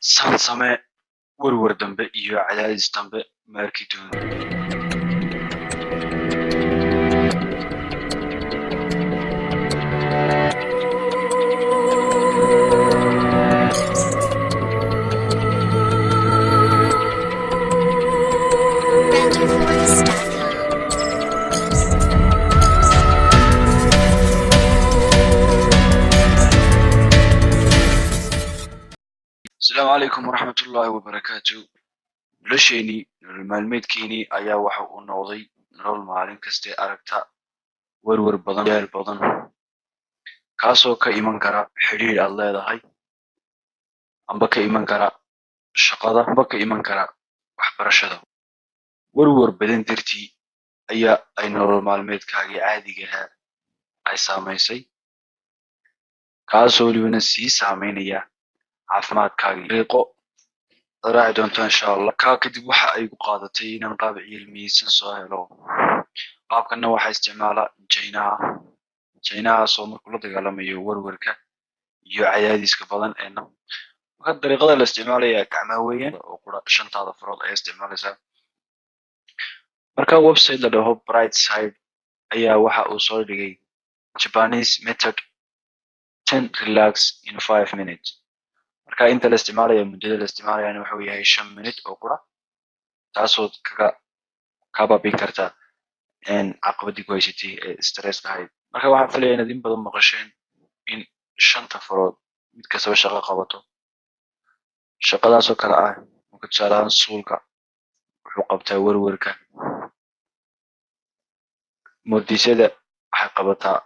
san samee warwar dambe iyo cadaadis dambe ma arki doono. السلام عليكم ورحمة الله وبركاته. nolosheenii nolol maalmeedkeenii ayaa waxa uu noqday nolol maalin kaste aragta warwar badan yaal badan kaasoo ka iman kara xidhiidh aad leedahay amba ka iman kara shaqada amba ka iman kara waxbarashada. warwar badan dartii ayaa ay nolol maalmeedkaagii caadigaha ay saamaysay kaasoo welibana sii saamaynaya caafimaadkaagii. dariiqo raaci doonto insha allah. kaa kadib waxa ay ku qaadatay inaan qaab cilmiyeysan soo helo. qaabkana waxaa isticmaala jaynahaasoo markuu la dagaalamayo warwarka iyo cadaadiska badan ee marka dariiqada la isticmaalaya gacmaha weeyaan oo qura shantaada farood ayaa isticmaalaysaa. marka website la dhaho bright side ayaa waxa uu soo dhigay Japanese method 10 relax in 5 minutes. marka inta la isticmaalayo muddada la isticmaalayana waxa uu yahay 5 minute oo qura taasoo ka baabin karta caqabadii ku haysatay ee stress ahayd. marka waxaan filayaa inaad in badan maqasheen in shanta farood mid kastaba shaqo qabato. shaqadaasoo kale ah marka tusaale ahaan suulka wuxuu qabtaa warwarka, moodisada waxay qabataa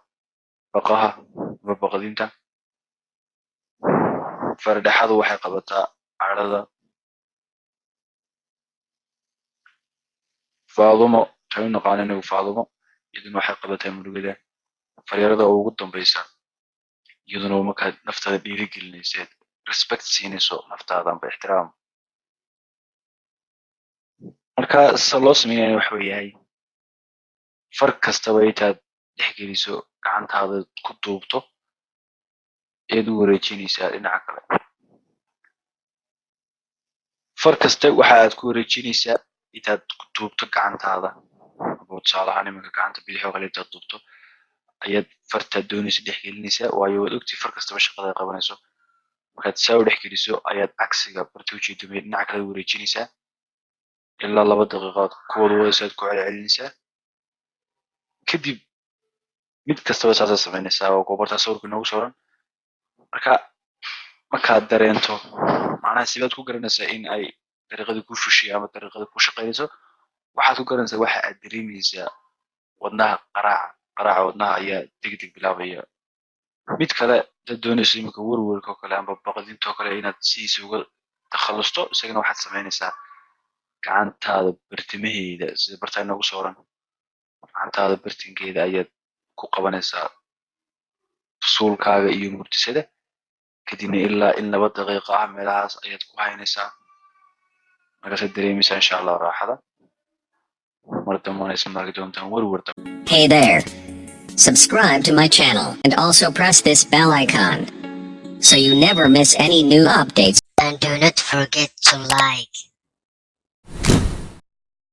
baqaha ama baqdinta, fardhaxadu waxay qabataa cadhada, faadumo tayo naqaan inagu faadumo iyaduna waxay qabataa murugada, faryarada ugu dambaysa iyaduna markaad naftaada dhiirigelinayseed respect siinayso naftaada amba ixtiraam. marka sida loo sameynaya waxa uu yahay far kastaba intaad dhexgeliso gacantaada ku duubto eed u wareejinaysaa dhinaca kale. far kasta waxa aad ku wareejinaysaa intaad ku duubto gacantaada abo tusaale ahaan iminka gacanta bidix oo kale intaad duubto ayaad fartaad doonaysa dhexgelinaysaa waayo waad ogtay far kastaba shaqada ay qabanayso. markaad saa u dhexgeliso ayaad cagsiga barta ujeedo dhinaca kale wareejinaysaa ilaa 2 daqiiqood kuwada wadaysaad ku celcelinaysaa. kadib mid kastaba saasaa samaynaysaa oo goobta sawirka inoogu sawran. markaad dareento macnaha sibaad ku garanaysaa in ay dariiqadii ku fushay ama dariiqadii ku shaqaynayso. waxaad ku garanaysaa waxa aad dareemaysaa wadnaha qaraaca wadnaha ayaa degdeg bilaabaya. mid kale dad doonayso iminka warwarka oo kale amba baqdinta oo kale inaad sidiisa uga takhalusto isagana waxaad samaynaysaa gacantaada bartimaheeda sida bartaa inoogu sawran gacantaada bartinkeeda ayaad ku qabanaysaa suulkaaga iyo murtisada kadibna ilaa in 2 daqiiqo ah meelahaas ayaad ku haynaysaa. markaasaad dareemaysaa insha allah raaxada. mar dambana isla maagi doontaan warwar dambe. Hey there, subscribe to my channel and also press this bell icon so you never miss any new updates. And do not forget to like.